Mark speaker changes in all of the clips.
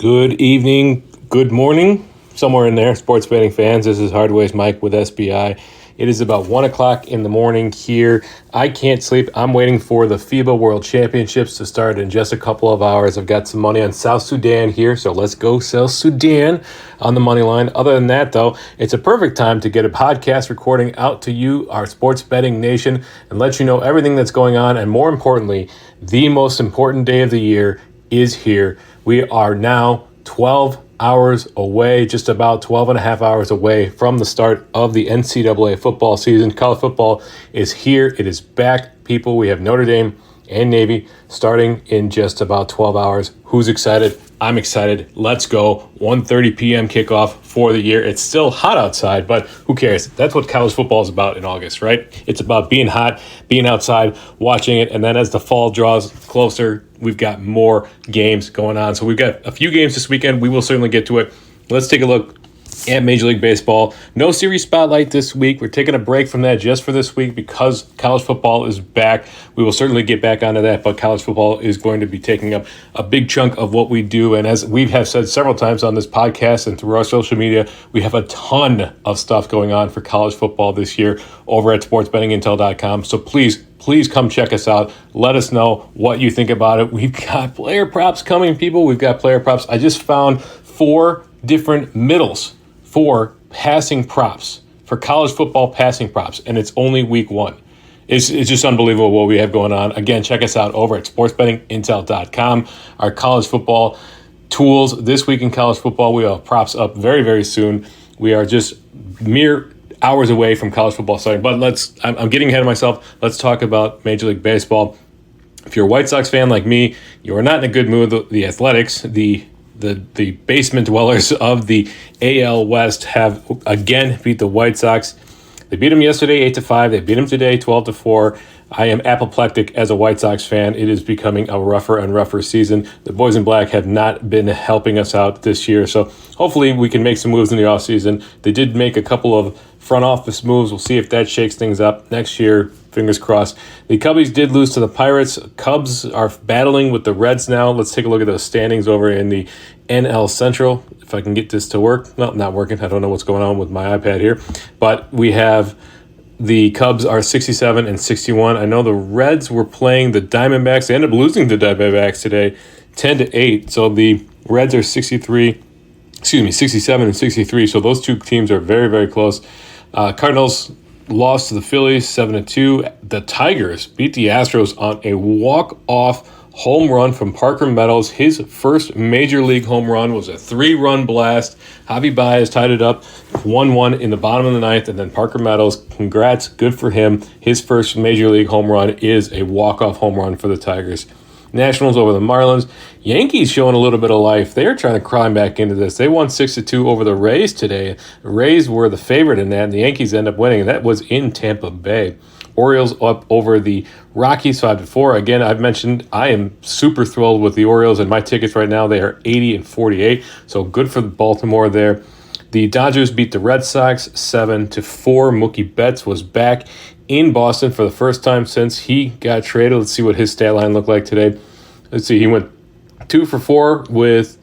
Speaker 1: Good evening, good morning, somewhere in there, sports betting fans. This is Hardways Mike with SBI. It is about 1 o'clock in the morning here. I can't sleep. I'm waiting for the FIBA World Championships to start in just a couple of hours. I've got some money on South Sudan here, so let's go South Sudan on the money line. Other than that, though, it's a perfect time to get a podcast recording out to you, our sports betting nation, and let you know everything that's going on. And more importantly, the most important day of the year is here. We are now 12 hours away, just about 12 and a half hours away from the start of the NCAA football season. College football is here. It is back, people. We have Notre Dame and Navy starting in just about 12 hours. Who's excited? I'm excited. Let's go. 1:30 p.m. kickoff for the year. It's still hot outside, but who cares? That's what college football is about in August, right? It's about being hot, being outside, watching it, and then as the fall draws closer, we've got more games going on. So we've got a few games this weekend. We will certainly get to it. Let's take a look at Major League Baseball. No series spotlight this week. We're taking a break from that just for this week because college football is back. We will certainly get back onto that, but college football is going to be taking up a big chunk of what we do. And as we have said several times on this podcast and through our social media, we have a ton of stuff going on for college football this year over at sportsbettingintel.com. So please come check us out. Let us know what you think about it. We've got player props coming, people. We've got player props. I just found 4 different middles for passing props, for college football passing props, and it's only week 1. It's just unbelievable what we have going on. Again, check us out over at sportsbettingintel.com. Our college football tools this week in college football. We have props up very, very soon. We are just mere hours away from college football starting. But I'm getting ahead of myself. Let's talk about Major League Baseball. If you're a White Sox fan like me, you are not in a good mood. The Athletics, the basement dwellers of the AL West, have again beat the White Sox. They beat them yesterday 8-5. They beat them today 12-4. I am apoplectic as a White Sox fan. It is becoming a rougher and rougher season. The boys in black have not been helping us out this year, so hopefully we can make some moves in the offseason. They did make a couple of front office moves. We'll see if that shakes things up next year. Fingers crossed. The Cubbies did lose to the Pirates. Cubs are battling with the Reds now. Let's take a look at those standings over in the NL Central. If I can get this to work. No, not working. I don't know what's going on with my iPad here. But we have the Cubs are 67 and 61. I know the Reds were playing the Diamondbacks. They ended up losing to the Diamondbacks today 10-8. So the Reds are 67 and 63. So those two teams are very, very close. Cardinals lost to the Phillies 7-2. The Tigers beat the Astros on a walk-off home run from Parker Meadows. His first major league home run was a 3-run blast. Javi Baez tied it up 1-1 in the bottom of the ninth, and then Parker Meadows, congrats, good for him. His first major league home run is a walk-off home run for the Tigers. Nationals over the Marlins. Yankees showing a little bit of life. They're trying to climb back into this. They won 6-2 over the Rays today. The Rays were the favorite in that, and the Yankees end up winning. That was in Tampa Bay. Orioles up over the Rockies 5-4. Again, I've mentioned I am super thrilled with the Orioles, and my tickets right now, they are 80 and 48. So good for Baltimore there. The Dodgers beat the Red Sox 7-4. Mookie Betts was back in Boston for the first time since he got traded. Let's see what his stat line looked like today. Let's see. He went 1 for 4 with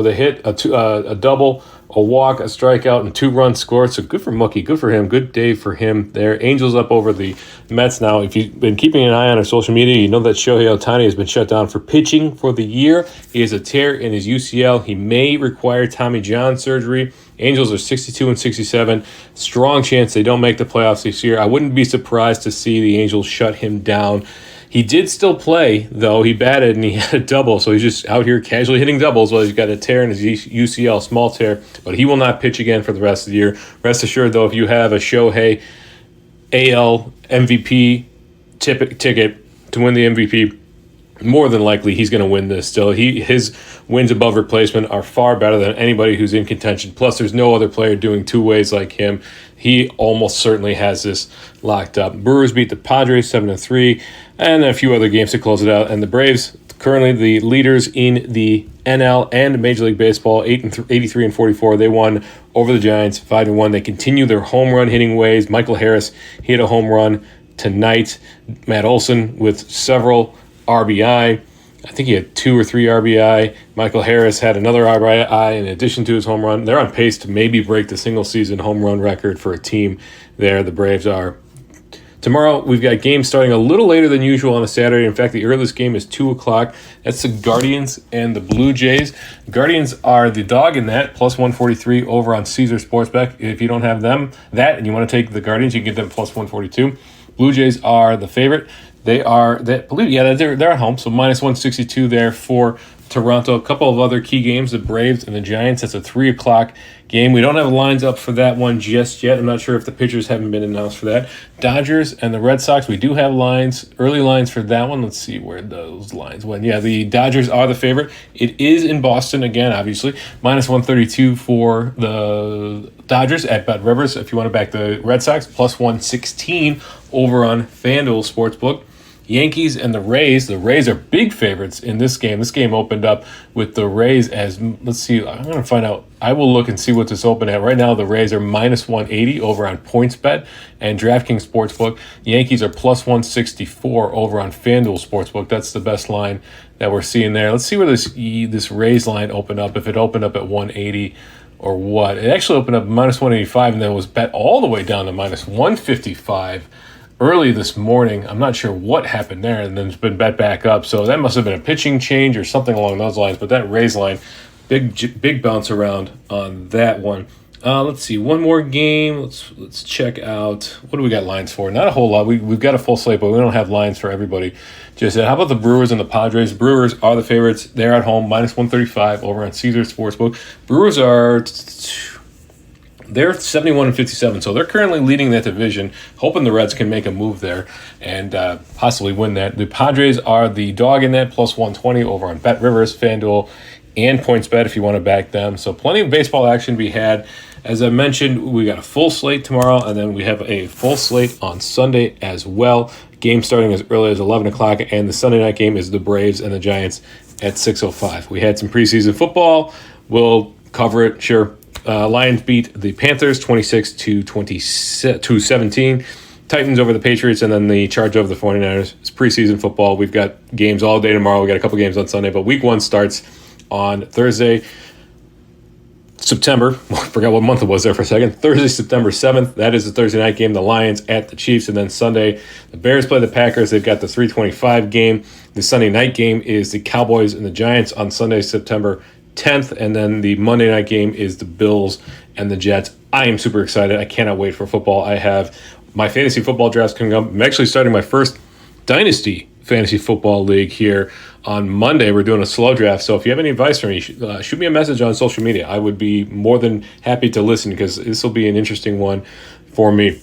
Speaker 1: a hit, a double, a walk, a strikeout, and 2 runs scored. So good for Mookie. Good for him. Good day for him there. Angels up over the Mets now. If you've been keeping an eye on our social media, you know that Shohei Ohtani has been shut down for pitching for the year. He has a tear in his UCL. He may require Tommy John surgery. Angels are 62 and 67. Strong chance they don't make the playoffs this year. I wouldn't be surprised to see the Angels shut him down. He did still play, though. He batted and he had a double, so he's just out here casually hitting doubles while he's got a tear in his UCL, small tear. But he will not pitch again for the rest of the year. Rest assured, though, if you have a Shohei AL MVP ticket to win the MVP, more than likely he's going to win this still. His wins above replacement are far better than anybody who's in contention. Plus, there's no other player doing two ways like him. He almost certainly has this locked up. Brewers beat the Padres 7-3, and a few other games to close it out. And the Braves, currently the leaders in the NL and Major League Baseball, 83 and 44. They won over the Giants 5-1. They continue their home run hitting ways. Michael Harris hit a home run tonight. Matt Olson with several RBI. I think he had 2 or 3 RBI. Michael Harris had another RBI in addition to his home run. They're on pace to maybe break the single-season home run record for a team there. The Braves are. Tomorrow, we've got games starting a little later than usual on a Saturday. In fact, the earliest game is 2 o'clock. That's the Guardians and the Blue Jays. Guardians are the dog in that, plus 143 over on Caesar Sportsbook. If you don't have them, and you want to take the Guardians, you can get them plus 142. Blue Jays are the favorite. They're at home, so minus 162 there for Toronto. A couple of other key games, the Braves and the Giants. That's a 3 o'clock game. We don't have lines up for that one just yet. I'm not sure if the pitchers haven't been announced for that. Dodgers and the Red Sox, we do have lines, early lines for that one. Let's see where those lines went. Yeah, the Dodgers are the favorite. It is in Boston again, obviously. Minus 132 for the Dodgers at Bet Rivers. If you want to back the Red Sox, plus 116 over on FanDuel Sportsbook. Yankees and the Rays. The Rays are big favorites in this game. This game opened up with the Rays as, let's see, I'm going to find out. I will look and see what this opened at. Right now, the Rays are minus 180 over on PointsBet and DraftKings Sportsbook. The Yankees are plus 164 over on FanDuel Sportsbook. That's the best line that we're seeing there. Let's see where this Rays line opened up, if it opened up at 180 or what. It actually opened up minus 185 and then was bet all the way down to minus 155 early this morning. I'm not sure what happened there, and then it's been bet back up. So that must have been a pitching change or something along those lines. But that Rays line, big bounce around on that one. Let's see, one more game. Let's check out, what do we got lines for? Not a whole lot. We've got a full slate, but we don't have lines for everybody just yet. How about the Brewers and the Padres? Brewers are the favorites. They're at home, minus 135 over on Caesar Sportsbook. Brewers are... They're 71-57, so they're currently leading that division, hoping the Reds can make a move there and possibly win that. The Padres are the dog in that, plus 120 over on Bet Rivers, FanDuel, and PointsBet if you want to back them. So plenty of baseball action to be had. As I mentioned, we got a full slate tomorrow, and then we have a full slate on Sunday as well. Game starting as early as 11 o'clock, and the Sunday night game is the Braves and the Giants at 6:05. We had some preseason football. We'll cover it, sure. Lions beat the Panthers 26-17. Titans over the Patriots, and then the Chargers over the 49ers. It's preseason football. We've got games all day tomorrow. We got a couple games on Sunday, but week 1 starts on Thursday, September. I forgot what month it was there for a second. Thursday, September 7th. That is the Thursday night game. The Lions at the Chiefs, and then Sunday, the Bears play the Packers. They've got the 3:25 game. The Sunday night game is the Cowboys and the Giants on Sunday, September 10th, and then the Monday night game is the Bills and the Jets. I am super excited. I cannot wait for football. I have my fantasy football drafts coming up. I'm actually starting my first Dynasty Fantasy Football League here on Monday. We're doing a slow draft, so if you have any advice for me, shoot me a message on social media. I would be more than happy to listen because this will be an interesting one for me.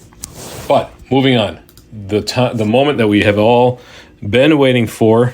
Speaker 1: But moving on, the moment that we have all been waiting for.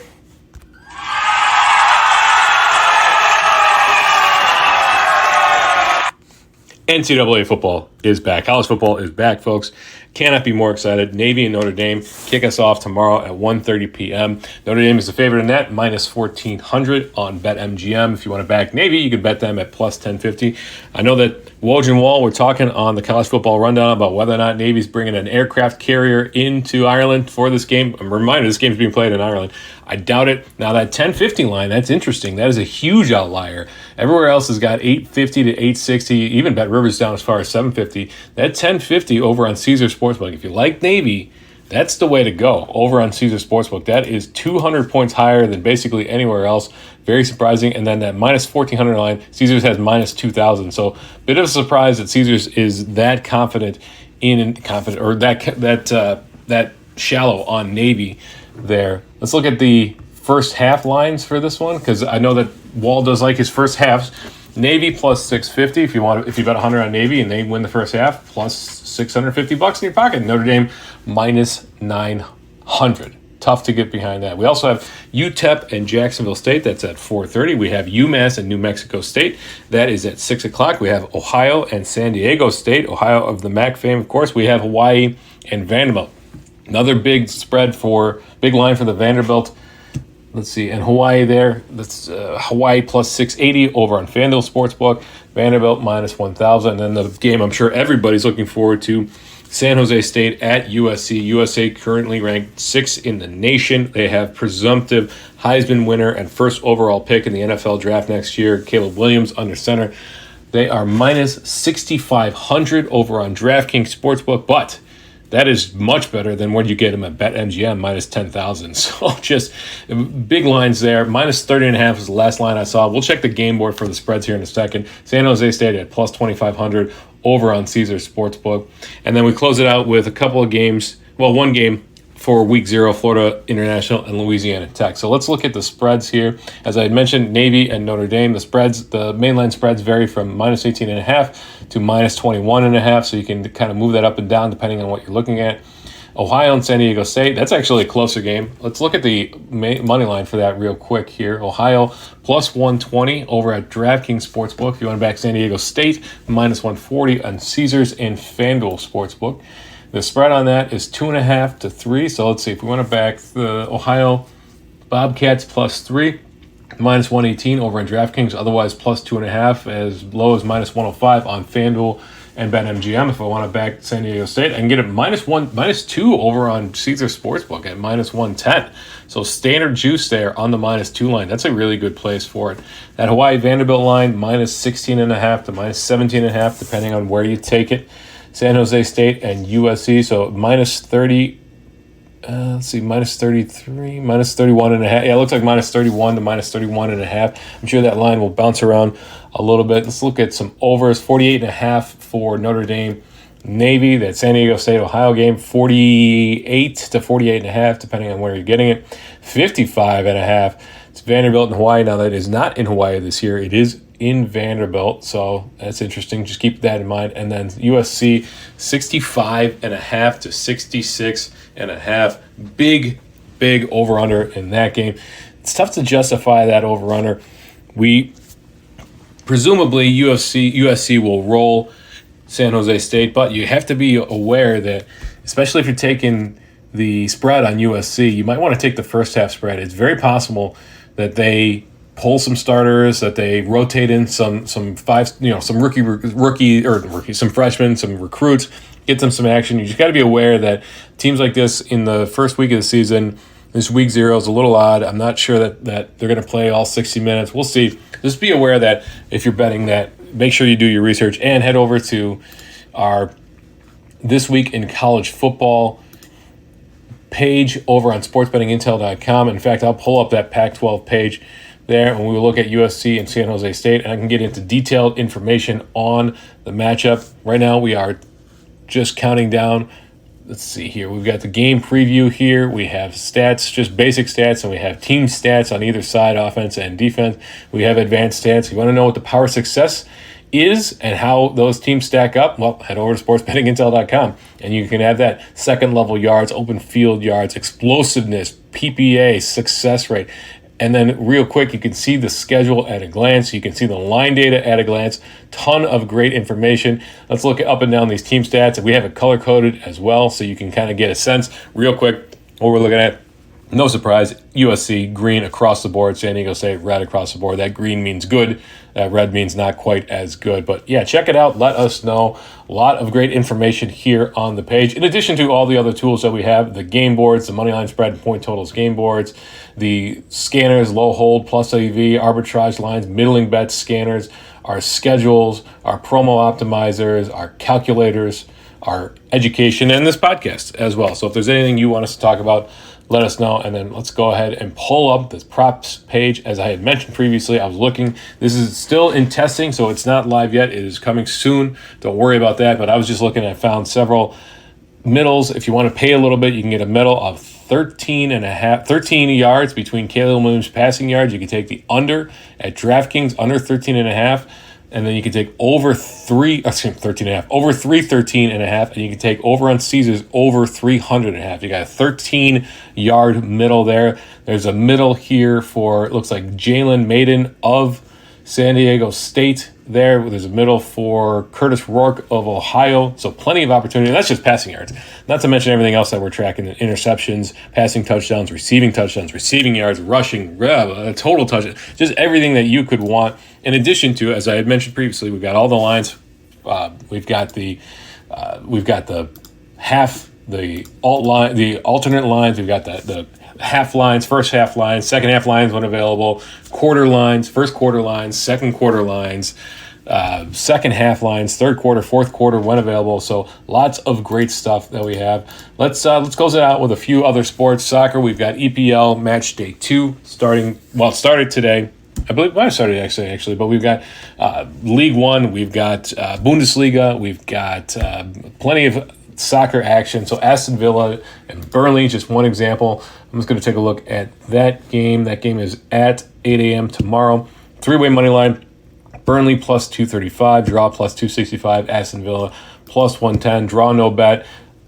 Speaker 1: NCAA football is back. College football is back, folks. Cannot be more excited. Navy and Notre Dame kick us off tomorrow at 1:30 p.m. Notre Dame is the favorite in that, minus 1,400 on BetMGM. If you want to back Navy, you can bet them at plus 1050. I know that Woj and Wall were talking on the College Football Rundown about whether or not Navy's bringing an aircraft carrier into Ireland for this game. I'm reminded this game's being played in Ireland. I doubt it. Now, that 1050 line, that's interesting. That is a huge outlier. Everywhere else has got 850 to 860, even Bet Rivers down as far as 750. That 1050 over on Caesar Sportsbook, if you like Navy, that's the way to go over on Caesar Sportsbook. That is 200 points higher than basically anywhere else. Very surprising. And then that minus 1,400 line, Caesars has minus 2,000. So bit of a surprise that Caesars is that confident or that shallow on Navy there. Let's look at the first half lines for this one, because I know that Wall does like his first halves. Navy plus 650 if you bet 100 on Navy and they win the first half, plus $650 in your pocket. Notre Dame minus 900. Tough to get behind that. We also have UTEP and Jacksonville State. That's at 4:30. We have UMass and New Mexico State. That is at 6 o'clock. We have Ohio and San Diego State. Ohio of the MAC fame, of course. We have Hawaii and Vanderbilt. Another big line for the Vanderbilt. Let's see, and Hawaii there. That's Hawaii plus 680 over on FanDuel Sportsbook. Vanderbilt minus 1,000. And then the game I'm sure everybody's looking forward to, San Jose State at USC. USA currently ranked 6th in the nation. They have presumptive Heisman winner and first overall pick in the NFL draft next year, Caleb Williams, under center. They are minus 6,500 over on DraftKings Sportsbook, but that is much better than when you get them at BetMGM, minus 10,000. So just big lines there. Minus 30.5 is the last line I saw. We'll check the game board for the spreads here in a second. San Jose State at plus 2,500 over on Caesars Sportsbook. And then we close it out with a couple of games. Well, one game for Week 0, Florida International and Louisiana Tech. So let's look at the spreads here. As I had mentioned, Navy and Notre Dame, the mainline spreads vary from minus 18.5 to minus 21.5. So you can kind of move that up and down depending on what you're looking at. Ohio and San Diego State, that's actually a closer game. Let's look at the money line for that real quick here. Ohio plus 120 over at DraftKings Sportsbook. If you want to back San Diego State, minus 140 on Caesars and FanDuel Sportsbook. The spread on that is 2.5 to 3. So let's see, if we want to back the Ohio Bobcats plus 3, minus 118 over on DraftKings. Otherwise, plus 2.5, as low as minus 105 on FanDuel and BetMGM. If I want to back San Diego State, I can get it minus 2 over on Caesar Sportsbook at minus 110. So standard juice there on the minus 2 line. That's a really good place for it. That Hawaii Vanderbilt line, minus 16.5 to minus 17.5, depending on where you take it. San Jose State and USC, so minus 30. Minus 33, minus 31.5. Yeah, it looks like minus 31 to minus 31.5. I'm sure that line will bounce around a little bit. Let's look at some overs. 48.5 for Notre Dame Navy. That San Diego State Ohio game, 48 to 48.5, depending on where you're getting it. 55.5. It's Vanderbilt in Hawaii. Now that is not in Hawaii this year. It is in Vanderbilt, so that's interesting. Just keep that in mind. And then USC 65.5 to 66.5. Big over under in that game. It's tough to justify that over under. We presumably USC will roll San Jose State, but you have to be aware that, especially if you're taking the spread on USC, you might want to take the first half spread. It's very possible that they pull some starters, that they rotate in some some freshmen, some recruits, get them some action. You just got to be aware that teams like this in the first week of the season, this week 0 is a little odd. I'm not sure that they're going to play all 60 minutes. We'll see. Just be aware that if you're betting that, make sure you do your research and head over to our This Week in College Football page over on sportsbettingintel.com. In fact, I'll pull up that Pac-12 page there, and we will look at USC and San Jose State, and I can get into detailed information on the matchup. Right now, we are just counting down. Let's see here. We've got the game preview here. We have stats, just basic stats, and we have team stats on either side, offense and defense. We have advanced stats. If you want to know what the power success is and how those teams stack up, well, head over to sportsbettingintel.com, and you can have that second level yards, open field yards, explosiveness, PPA, success rate. And then real quick, you can see the schedule at a glance. You can see the line data at a glance. Ton of great information. Let's look up and down these team stats. And we have it color-coded as well, so you can kind of get a sense real quick what we're looking at. No surprise, USC, green across the board. San Diego State, red across the board. That green means good. That red means not quite as good. But yeah, check it out. Let us know. A lot of great information here on the page. In addition to all the other tools that we have, the game boards, the moneyline spread and point totals game boards, the scanners, low hold, plus AV, arbitrage lines, middling bets scanners, our schedules, our promo optimizers, our calculators, our education, and this podcast as well. So if there's anything you want us to talk about, let us know, and then let's go ahead and pull up this props page. As I had mentioned previously, I was looking. This is still in testing, so it's not live yet. It is coming soon. Don't worry about that, but I was just looking and I found several middles. If you want to pay a little bit, you can get a middle of 13 yards between Caleb Williams' passing yards. You can take the under at DraftKings, under 13.5. And then you can take over 13.5, over 313.5, and you can take over on Caesars over 300.5. You got a 13-yard middle there. There's a middle here for, it looks like Jalen Maiden of San Diego State there. There's a middle for Curtis Rourke of Ohio. So plenty of opportunity. And that's just passing yards. Not to mention everything else that we're tracking: the interceptions, passing touchdowns, receiving yards, rushing, total touchdowns, just everything that you could want. In addition to, as I had mentioned previously, we've got all the lines. We've got the the alternate lines. We've got the half lines, first half lines, second half lines when available, quarter lines, first quarter lines, second quarter lines, second half lines, third quarter, fourth quarter when available. So lots of great stuff that we have. Let's close it out with a few other sports. Soccer, we've got EPL match day 2 starting. Well, it started today. I believe I started actually, but we've got League One, we've got Bundesliga, we've got plenty of soccer action. So Aston Villa and Burnley, just one example. I'm just going to take a look at that game. That game is at 8 a.m. tomorrow. 3-way money line. Burnley plus 235, draw plus 265, Aston Villa plus 110, draw no bet.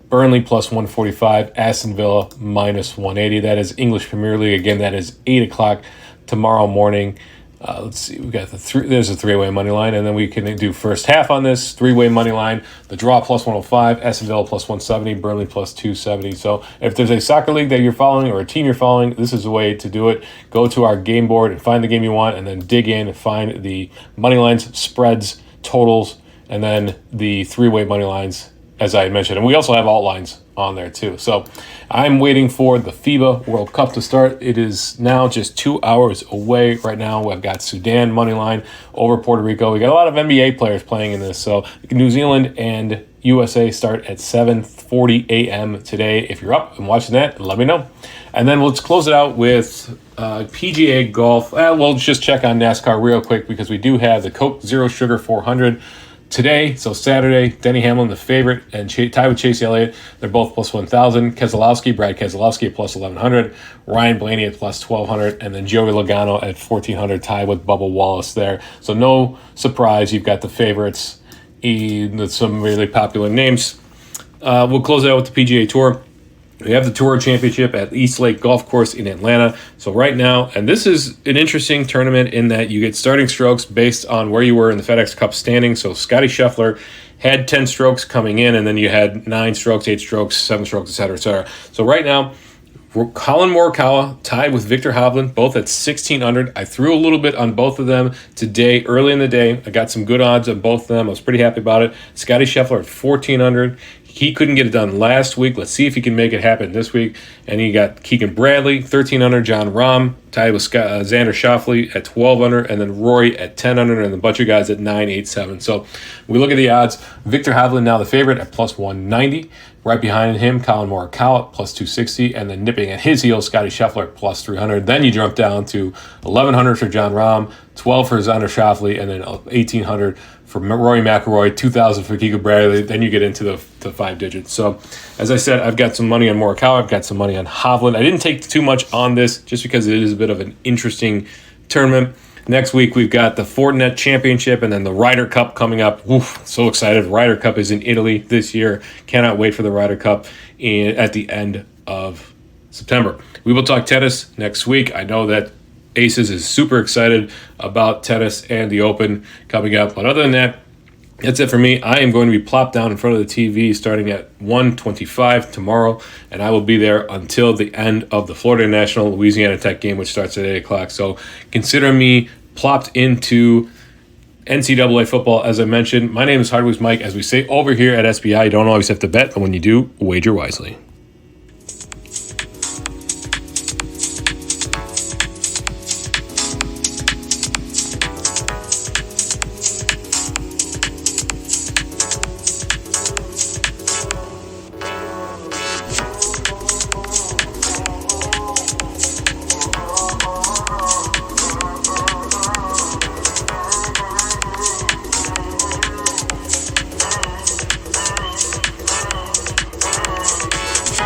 Speaker 1: Burnley plus 145, Aston Villa minus 180. That is English Premier League. Again, that is 8 o'clock tomorrow morning. Let's see, we got there's a 3-way money line, and then we can do first half on this 3-way money line. The draw plus 105, Aston Villa plus 170, Burnley plus 270. So if there's a soccer league that you're following or a team you're following, this is the way to do it. Go to our game board and find the game you want, and then dig in and find the money lines, spreads, totals, and then the 3-way money lines, as I had mentioned. And we also have alt lines on there too. So I'm waiting for the FIBA World Cup to start. It is now just 2 hours away right now. I've got Sudan money line over Puerto Rico. We got a lot of NBA players playing in this. So New Zealand and USA start at 7:40 a.m. today. If you're up and watching that, let me know. And then let's close it out with PGA golf. We'll just check on NASCAR real quick because we do have the Coke Zero Sugar 400 today. So Saturday, Denny Hamlin, the favorite, and tied with Chase Elliott. They're both plus 1,000. Brad Keselowski at plus 1,100. Ryan Blaney at plus 1,200. And then Joey Logano at 1,400, tied with Bubba Wallace there. So no surprise, you've got the favorites, some really popular names. We'll close it out with the PGA Tour. We have the Tour Championship at East Lake Golf Course in Atlanta. So right now, and this is an interesting tournament in that you get starting strokes based on where you were in the FedEx Cup standing. So Scotty Scheffler had 10 strokes coming in, and then you had 9 strokes, 8 strokes, 7 strokes, et cetera, et cetera. So right now, Colin Morikawa tied with Victor Hovland, both at 1,600. I threw a little bit on both of them today, early in the day. I got some good odds on both of them. I was pretty happy about it. Scotty Scheffler at 1,400. He couldn't get it done last week. Let's see if he can make it happen this week. And you got Keegan Bradley, 1,300. John Rahm tied with Xander Schauffele at 1,200. And then Rory at 1,000. And a bunch of guys at 987. So we look at the odds. Victor Hovland now the favorite at plus 190. Right behind him, Colin Morikawa at plus 260. And then nipping at his heels, Scotty Scheffler at plus 300. Then you jump down to 1,100 for John Rahm, 12 for Xander Schauffele, and then 1,800 for Rory McIlroy, 2,000 for Keegan Bradley. Then you get into the 5 digits. So, as I said, I've got some money on Morikawa. I've got some money on Hovland. I didn't take too much on this just because it is a bit of an interesting tournament. Next week, we've got the Fortinet Championship and then the Ryder Cup coming up. Oof, so excited. Ryder Cup is in Italy this year. Cannot wait for the Ryder Cup at the end of September. We will talk tennis next week. I know that Aces is super excited about tennis and the Open coming up. But other than that, that's it for me. I am going to be plopped down in front of the TV starting at 1:25 tomorrow, and I will be there until the end of the Florida National Louisiana Tech game, which starts at 8 o'clock. So consider me plopped into NCAA football, as I mentioned. My name is Hardways Mike. As we say over here at SBI, you don't always have to bet, but when you do, wager wisely.